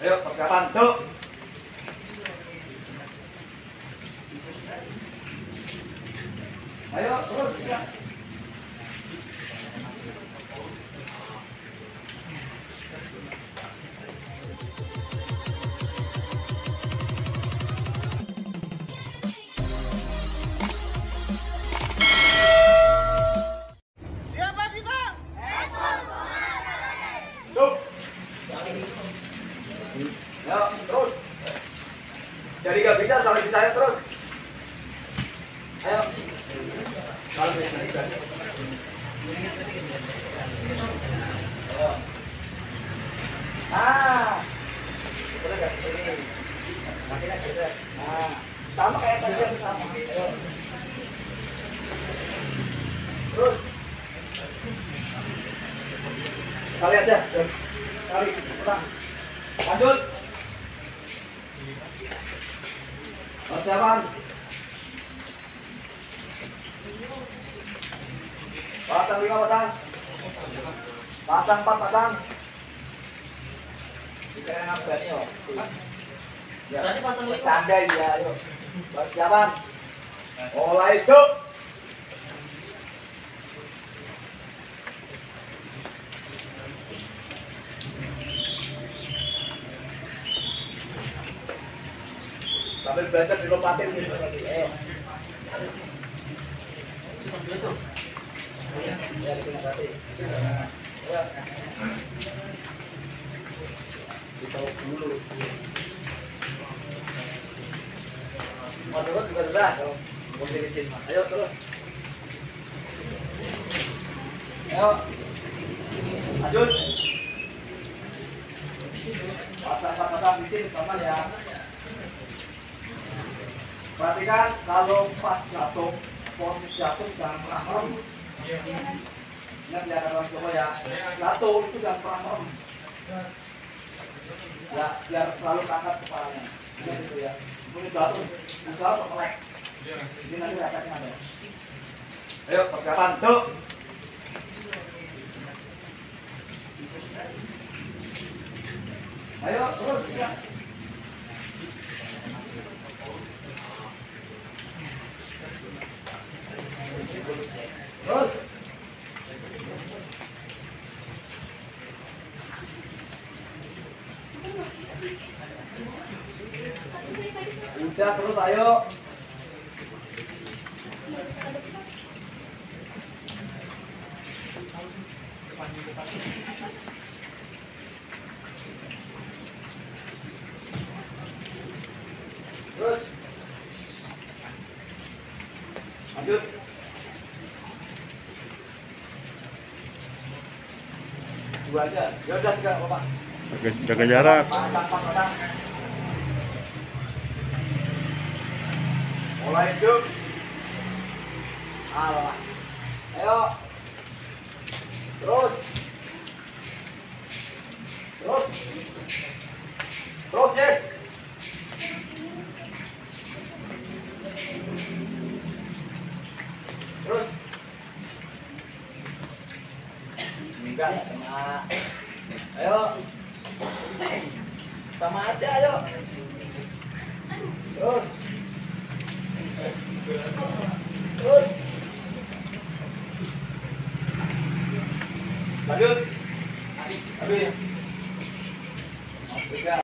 Ayo, persiapan, tuh. Ayo, terus. Ya. Siapa kita? Tuh. Ya, terus. Jadi nggak bisa, sampai bisa ya, terus. Ayo. Kalau bisa, ayo. Boleh nggak? Ini. Makin aja. Sama kayak tadi, sama. Ayo. Terus. Kali aja. Kali. Pulang. Lanjut. Persiapan. Pasang 5, pasang. Pasang 4, pasang. Kita yang apa nih, oh? Ya. Tadi pasang 5. Bercanda ya, ayo. Persiapan. Mulai, cuk. Sambil belajar dilompatin gitu lagi. Ayo. Ya, bikin hati. Ya. Ditahu dulu. Mau terus juga sudah. Mau diricin. Ayo terus. Ayo. Lanjut. Pasang di sini sama ya. Perhatikan kalau pas jatuh, posisi jatuh jangan pernah merem. Ingat ya kawan coba ya. Jatuh itu jangan pernah merem. Ya, biar selalu angkat kepalanya. Ingat itu ya. Ini jatuh, usaha terkelek. Jadi nanti efeknya ada. Ayo persiapan, tuh. Ayo terus ya. Terus. Udah terus ayo. Terus. Lanjut. Dua aja. Ya udah 3, Bapak. Jaga jarak. Pasang. Mulai, cuk. Alah. Ayo. Terus. Terus, Jess. Terus. Enggak sama. Ayo. Sama aja, ayo. Terus. Lanjut. Habis.